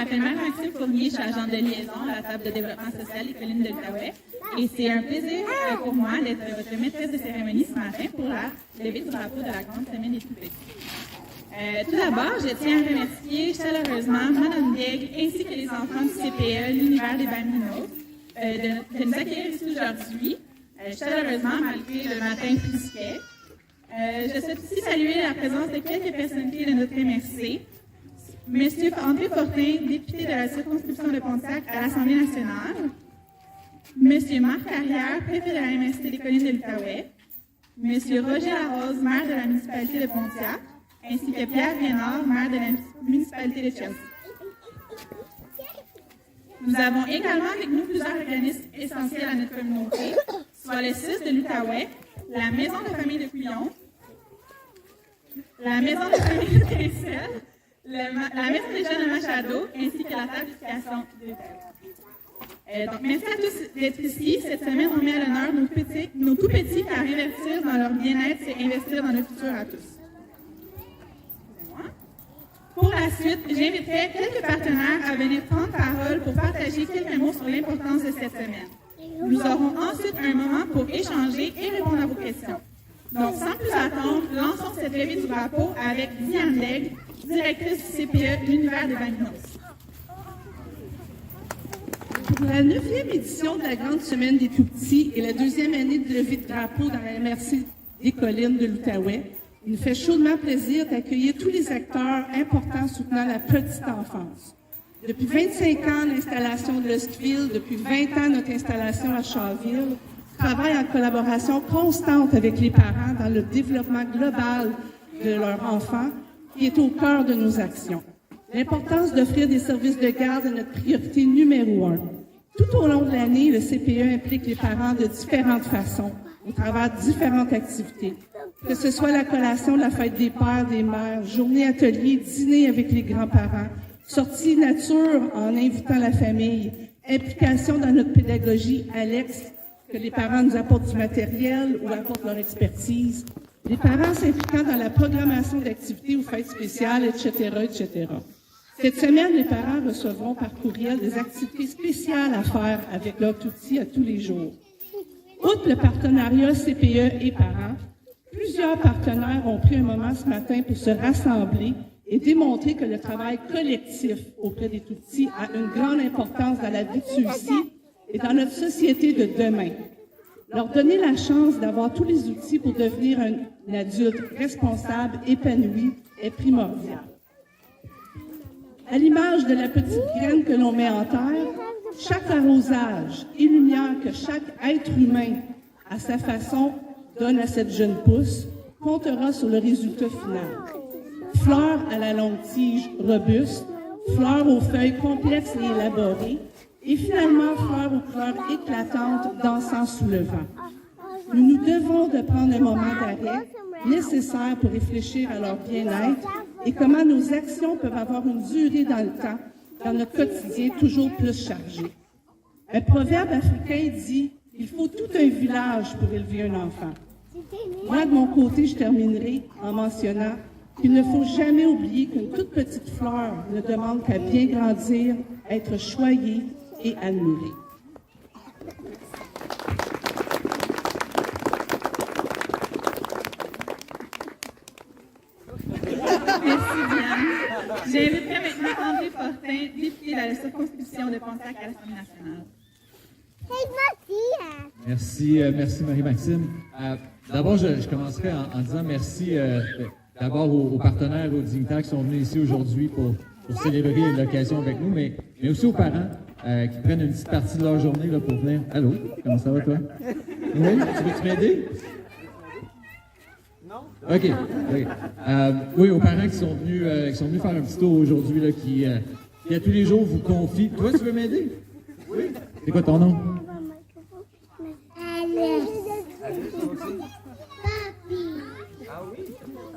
m'appelle Marie-Maxime Fournier, je suis agente de liaison à la table de développement social des collines de l'Outaouais. Et c'est un plaisir pour moi d'être votre maîtresse de cérémonie ce matin pour la levée du drapeau de la Grande Semaine des Tout-Petits. Tout d'abord, je tiens à remercier chaleureusement Mme Daigle ainsi que les enfants du CPE, l'univers des Bambinos, de nous accueillir ici aujourd'hui, chaleureusement malgré le matin frisquet. Je souhaite aussi saluer la présence de quelques personnalités de notre MRC. Monsieur André Fortin, député de la circonscription de Pontiac à l'Assemblée nationale. Monsieur Marc Carrière, préfet de la MRC des collines de l'Outaouais. Monsieur Roger Larose, maire de la municipalité de Pontiac, ainsi que Pierre Vienard, maire de la municipalité de Chelsea. Nous avons également avec nous plusieurs organismes essentiels à notre communauté, soit le CIS de l'Outaouais, la Maison de famille de Couillon, la Maison de famille de Trécel, la Maison des jeunes de Machado, ainsi que la table d'éducation de l'Outaouais. Donc, merci à tous d'être ici. Cette semaine, on met à l'honneur nos tout petits car investir dans leur bien-être, c'est investir dans le futur à tous. Pour la suite, j'inviterai quelques partenaires à venir prendre parole pour partager quelques mots sur l'importance de cette semaine. Nous aurons ensuite un moment pour échanger et répondre à vos questions. Donc, sans plus attendre, lançons cette levée du drapeau avec Diane Daigle, directrice du CPE, l'univers des Bambinos. Pour la 9e édition de la Grande Semaine des Tout-Petits et la 2e année de levée de drapeau dans la MRC des collines de l'Outaouais, il nous fait chaudement plaisir d'accueillir tous les acteurs importants soutenant la petite enfance. Depuis 25 ans, l'installation de l'Hostville, depuis 20 ans, notre installation à Charleville, travaille en collaboration constante avec les parents dans le développement global de leurs enfants, qui est au cœur de nos actions. L'importance d'offrir des services de garde est notre priorité numéro 1. Tout au long de l'année, le CPE implique les parents de différentes façons, au travers de différentes activités. Que ce soit la collation de la fête des pères, des mères, journée atelier, dîner avec les grands-parents, sortie nature en invitant la famille, implication dans notre pédagogie Alex, que les parents nous apportent du matériel ou apportent leur expertise, les parents s'impliquant dans la programmation d'activités ou fêtes spéciales, etc., etc. Cette semaine, les parents recevront par courriel des activités spéciales à faire avec leurs tout-petits à tous les jours. Outre le partenariat CPE et parents, plusieurs partenaires ont pris un moment ce matin pour se rassembler et démontrer que le travail collectif auprès des tout-petits a une grande importance dans la vie de ceux-ci et dans notre société de demain. Leur donner la chance d'avoir tous les outils pour devenir un adulte responsable, épanoui, est primordial. À l'image de la petite graine que l'on met en terre, chaque arrosage et lumière que chaque être humain, à sa façon, donne à cette jeune pousse, comptera sur le résultat final. Fleurs à la longue tige robuste, fleurs aux feuilles complexes et élaborées, et finalement fleurs aux couleurs éclatantes dansant sous le vent. Nous nous devons de prendre un moment d'arrêt nécessaire pour réfléchir à leur bien-être et comment nos actions peuvent avoir une durée dans le temps, dans notre quotidien toujours plus chargé. Un proverbe africain dit « Il faut tout un village pour élever un enfant ». Moi, de mon côté, je terminerai en mentionnant qu'il ne faut jamais oublier qu'une toute petite fleur ne demande qu'à bien grandir, être choyée et admirée. Merci, Diane. J'inviterai maintenant André Fortin, député de la circonscription de Pontiac à l'Assemblée nationale. Merci Marie-Maxime. D'abord, je commencerai en disant merci d'abord aux partenaires, aux dignitaires qui sont venus ici aujourd'hui pour célébrer l'occasion avec nous, mais aussi aux parents qui prennent une petite partie de leur journée là, pour venir. Allô, comment ça va toi? Oui, tu veux-tu m'aider? Non? OK. Oui, aux parents qui sont venus faire un petit tour aujourd'hui, là, qui à tous les jours vous confient. Toi, tu veux m'aider? Oui. C'est quoi ton nom? Ah oui?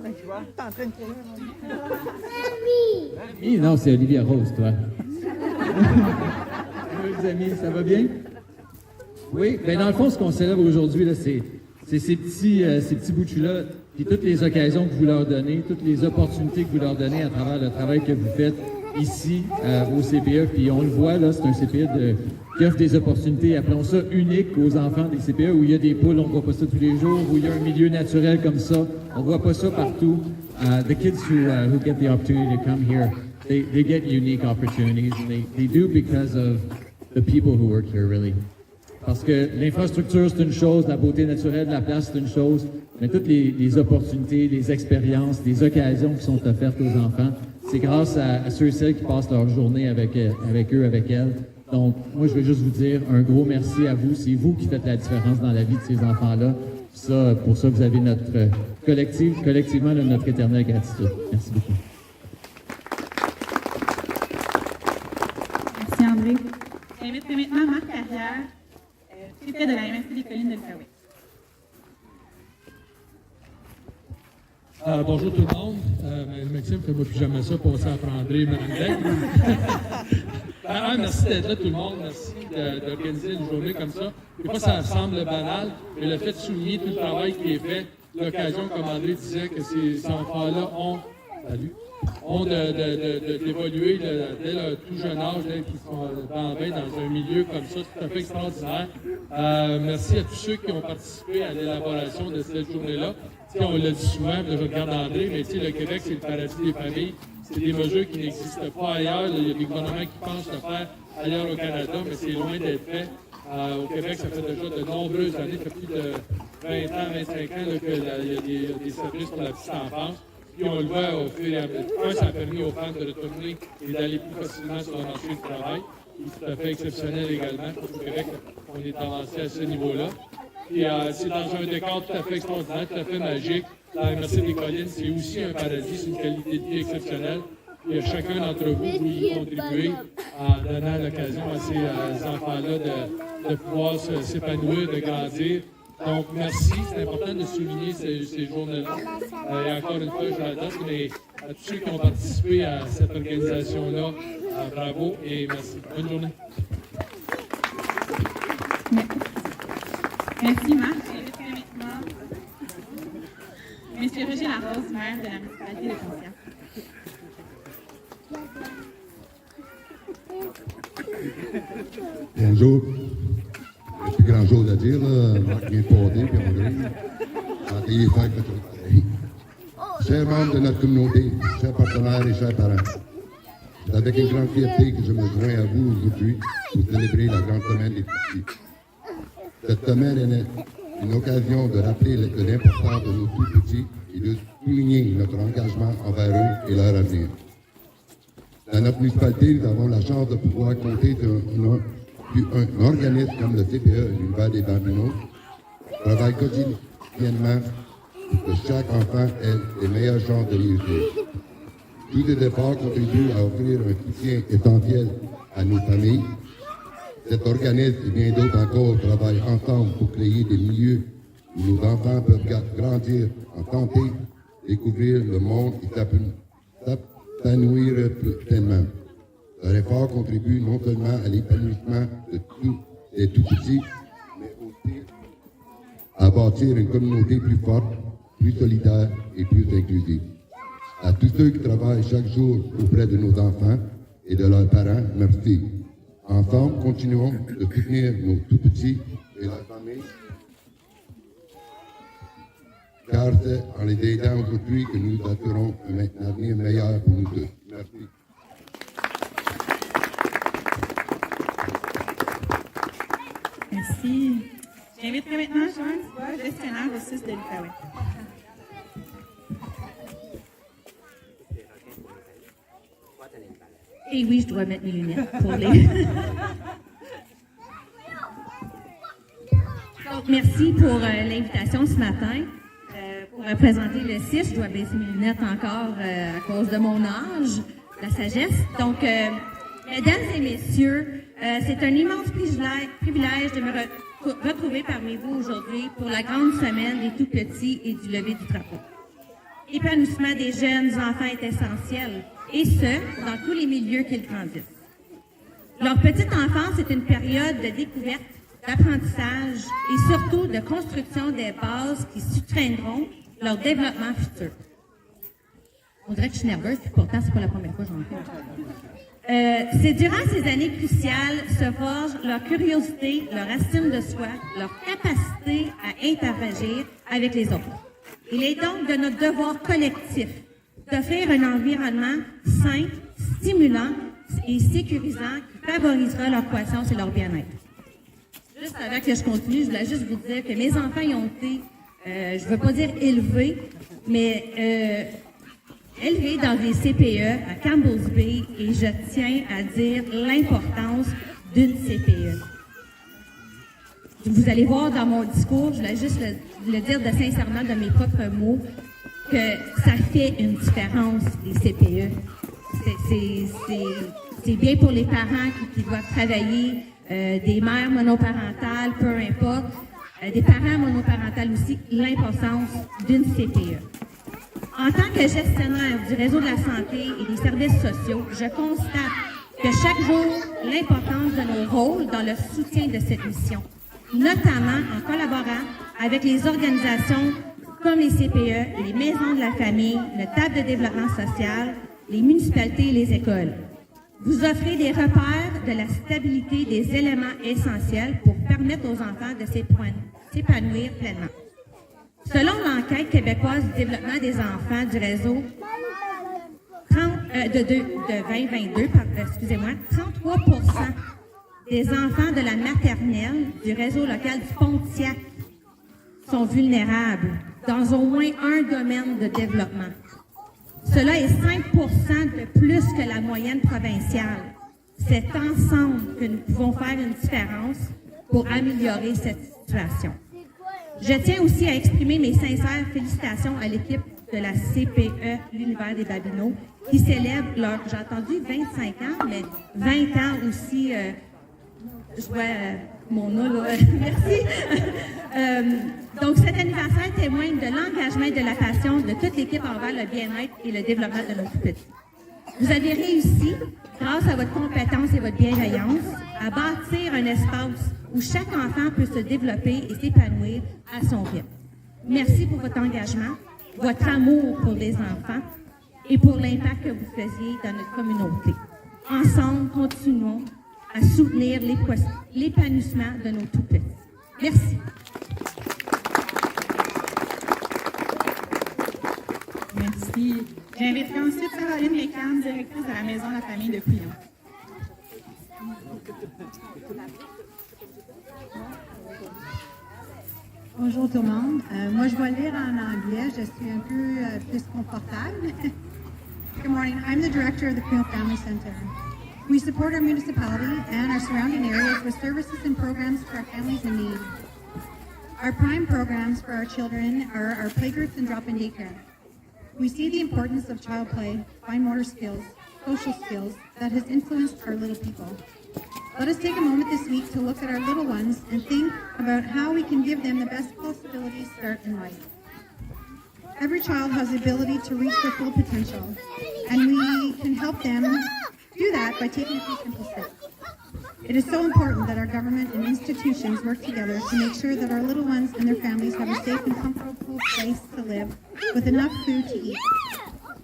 Ben, tu vois, t'es en train de courir. Mamie! Non, c'est Olivia Rose, toi. Les amis, ça va bien? Oui, bien dans le fond, ce qu'on célèbre aujourd'hui, là, c'est ces petits bouts-là, puis toutes les occasions que vous leur donnez, toutes les opportunités que vous leur donnez à travers le travail que vous faites ici au CPE. Puis on le voit, là, c'est un CPE qui offre des opportunités, appelons ça uniques aux enfants des CPE, où il y a des poules, on ne voit pas ça tous les jours, où il y a un milieu naturel comme ça, on ne voit pas ça partout. The kids who get the opportunity to come here, they get unique opportunities. They do because of the people who work here, really. Parce que l'infrastructure, c'est une chose, la beauté naturelle de la place, c'est une chose, mais toutes les opportunités, les expériences, les occasions qui sont offertes aux enfants, c'est grâce à ceux et celles qui passent leur journée avec eux, avec elles. Donc, moi, je veux juste vous dire un gros merci à vous. C'est vous qui faites la différence dans la vie de ces enfants-là. Ça, pour ça, vous avez notre collectivement, notre éternelle gratitude. Merci beaucoup. Merci, André. J'inviterai maintenant Marc Carrière, préfet de la MRC des Collines de l'Outaouais. Bonjour tout le monde. Maxime, fais-moi plus jamais ça, passer après André Mirandek. Merci d'être là tout le monde. Merci d'organiser une journée comme ça. Des fois, ça semble banal, mais le fait de souligner tout le travail qui est fait, l'occasion, comme André disait, que ces enfants-là ont d'évoluer dès le tout jeune âge, qui sont dans un milieu comme ça, c'est tout à fait extraordinaire. Merci à tous ceux qui ont participé à l'élaboration de cette journée-là. On l'a dit souvent, je regarde André, mais le Québec, c'est le paradis des familles. C'est des mesures qui n'existent pas ailleurs. Il y a des gouvernements qui pensent le faire ailleurs au Canada, mais c'est loin d'être fait. Au Québec, ça fait déjà de nombreuses années, ça fait plus de 20 ans, 25 ans qu'il y a des services pour la petite enfance. Puis on le voit au fur et à mesure. Ça a permis aux femmes de retourner et d'aller plus facilement sur le marché du travail. C'est tout à fait exceptionnel également. Au Québec, on est avancé à ce niveau-là. Et c'est dans un décor tout à fait extraordinaire, tout à fait magique. La MRC des Collines, c'est aussi un paradis, c'est une qualité de vie exceptionnelle. Et chacun d'entre vous peut y contribuer en donnant l'occasion à ces enfants-là de pouvoir s'épanouir, de grandir. Donc, merci. C'est important de souligner ces journées-là. Et encore une fois, je la donne, mais à tous ceux qui ont participé à cette organisation-là, bravo et merci. Bonne journée. Merci, Marc. J'inviterai maintenant M. Roger Larose, maire de la municipalité de Concière. Bonjour. Il n'y a plus grand-chose à dire, là. Marc vient de porter, puis on grille. Accueillir ça avec notre pareil. Chers membres de notre communauté, chers partenaires et chers parents, c'est avec une grande fierté que je me joins à vous aujourd'hui pour célébrer la grande semaine des petits. Cette semaine est une occasion de rappeler l'importance de nos tout-petits et de souligner notre engagement envers eux et leur avenir. Dans notre municipalité, nous avons la chance de pouvoir compter sur un organisme comme le CPE, l'Univers des Bambinos, qui travaille quotidiennement pour que chaque enfant ait les meilleures chances de réussir. Tous ces efforts contribuent à offrir un soutien essentiel à nos familles. Cet organisme et bien d'autres encore travaillent ensemble pour créer des milieux où nos enfants peuvent grandir en santé, découvrir le monde et s'épanouir pleinement. Leur effort contribue non seulement à l'épanouissement de tous les tout-petits, mais aussi à bâtir une communauté plus forte, plus solidaire et plus inclusive. À tous ceux qui travaillent chaque jour auprès de nos enfants et de leurs parents, merci. Ensemble, continuons de soutenir nos tout-petits et leurs familles, car c'est en les aidant aujourd'hui que nous assurons un avenir meilleur pour nous tous. Merci. Merci. J'inviterai maintenant Joanne Dubois, gestionnaire au CIS de l'Outaouais. Et oui, je dois mettre mes lunettes pour les... Donc, merci pour l'invitation ce matin. Pour représenter le CIS, je dois baisser mes lunettes encore à cause de mon âge, la sagesse. Donc, mesdames et messieurs, c'est un immense privilège de me retrouver parmi vous aujourd'hui pour la grande semaine des tout-petits et du lever du drapeau. L'épanouissement des jeunes enfants est essentiel, et ce, dans tous les milieux qu'ils grandissent. Leur petite enfance est une période de découverte, d'apprentissage et surtout de construction des bases qui soutiendront leur développement futur. On dirait que je suis nerveuse, puis pourtant, c'est pas la première fois que j'en fais. C'est durant ces années cruciales se forgent leur curiosité, leur estime de soi, leur capacité à interagir avec les autres. Il est donc de notre devoir collectif d'offrir un environnement sain, stimulant et sécurisant qui favorisera leur croissance et leur bien-être. Juste avant que je continue, je voulais juste vous dire que mes enfants y ont été, je ne veux pas dire élevés, mais élevés dans des CPE à Campbell's Bay, et je tiens à dire l'importance d'une CPE. Vous allez voir dans mon discours, je voulais juste le dire de sincèrement de mes propres mots, que ça fait une différence, les CPE. C'est bien pour les parents qui doivent travailler, des mères monoparentales, peu importe, des parents monoparentales aussi, l'importance d'une CPE. En tant que gestionnaire du réseau de la santé et des services sociaux, je constate que chaque jour, l'importance de nos rôles dans le soutien de cette mission, notamment en collaborant avec les organisations comme les CPE, les maisons de la famille, le table de développement social, les municipalités et les écoles. Vous offrez des repères de la stabilité des éléments essentiels pour permettre aux enfants de s'épanouir pleinement. Selon l'enquête québécoise du développement des enfants du réseau de 2022, 33% des enfants de la maternelle du réseau local du Pontiac sont vulnérables dans au moins un domaine de développement. Cela est 5% de plus que la moyenne provinciale. C'est ensemble que nous pouvons faire une différence pour améliorer cette situation. Je tiens aussi à exprimer mes sincères félicitations à l'équipe de la CPE, l'Univers des Babineaux, qui célèbre leur, j'ai entendu 25 ans, mais 20 ans aussi, je vois mon nom là, merci. Donc cet anniversaire témoigne de l'engagement et de la passion de toute l'équipe envers le bien-être et le développement de nos petits. Vous avez réussi, grâce à votre compétence et votre bienveillance, à bâtir un espace où chaque enfant peut se développer et s'épanouir à son rythme. Merci pour votre engagement, votre amour pour les enfants et pour l'impact que vous faisiez dans notre communauté. Ensemble, continuons à soutenir l'épanouissement de nos tout-petits. Merci. Merci. J'inviterai ensuite Caroline Mécan, directrice de la Maison de la Famille de Couillon. Bonjour tout le monde. Moi, je vais lire en anglais. Je suis un peu plus confortable. Good morning. I'm the director of the Couillon Family Center. We support our municipality and our surrounding areas with services and programs for our families in need. Our prime programs for our children are our playgroups and drop-in daycare. We see the importance of child play, fine motor skills, social skills that has influenced our little people. Let us take a moment this week to look at our little ones and think about how we can give them the best possibilities to start in life. Every child has the ability to reach their full potential, and we can help them do that by taking a few simple steps. It is so important that our government and institutions work together to make sure that our little ones and their families have a safe and comfortable place to live with enough food to eat,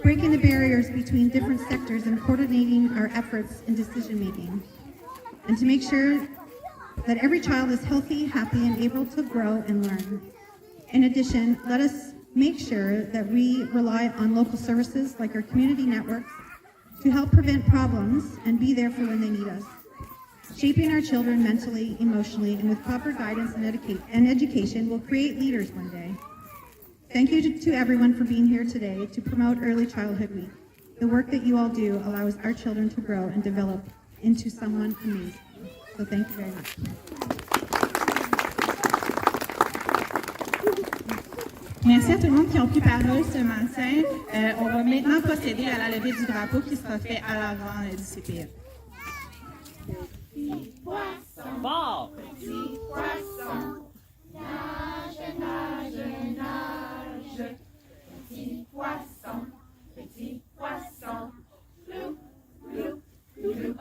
breaking the barriers between different sectors and coordinating our efforts in decision making, and to make sure that every child is healthy, happy, and able to grow and learn. In addition, let us make sure that we rely on local services like our community networks to help prevent problems and be there for when they need us. Shaping our children mentally, emotionally, and with proper guidance and education will create leaders one day. Thank you to everyone for being here today to promote Early Childhood Week. The work that you all do allows our children to grow and develop into someone amazing. So thank you very much. Merci à tout le monde qui ont pris parole ce matin. On va maintenant procéder à la levée du drapeau qui sera fait à l'avant du CPE. Petit poisson, petit poisson, nage, nage, nage. Petit poisson, plou, plou, plou.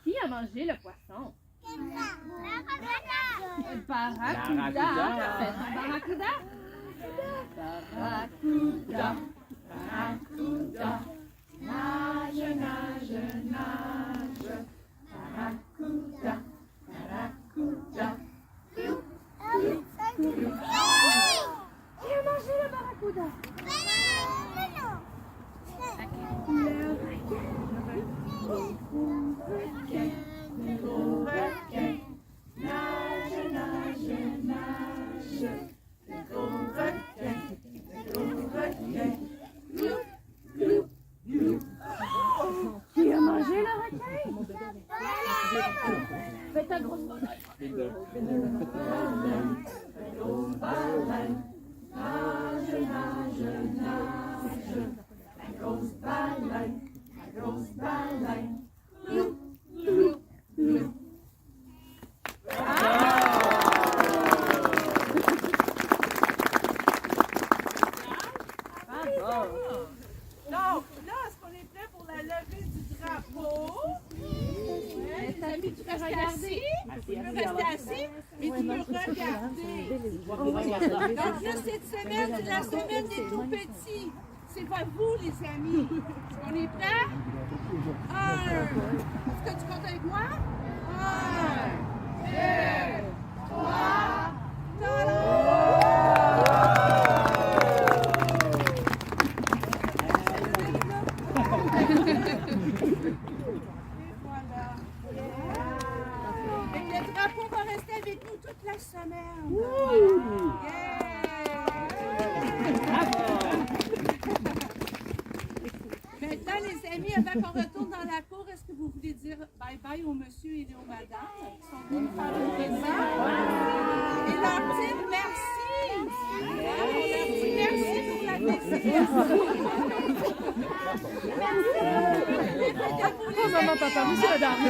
Qui a mangé le poisson? Barracuda. Barracuda. Barracuda. Qui a mangé le requin? Fais ta grosse baleine. Donc, là, est-ce qu'on est prêt pour la levée du drapeau? Les amis, tu peux rester assis. Tu peux rester assis, mais tu peux regarder. Donc là, cette semaine, c'est la semaine des tout-petits. C'est pas vous, les amis. Est-ce qu'on est prêt? 1. Est-ce que tu comptes avec moi? 1, 2, 3, le drapeau va rester avec nous toute la semaine. Maintenant, les amis, avant qu'on retourne dans la cour, est-ce que vous voulez dire bye-bye au monsieur et aux madames qui sont venus faire le présent? Et leur dire merci. On leur dit merci pour la visite. Oh, maman, papa, monsieur, madame.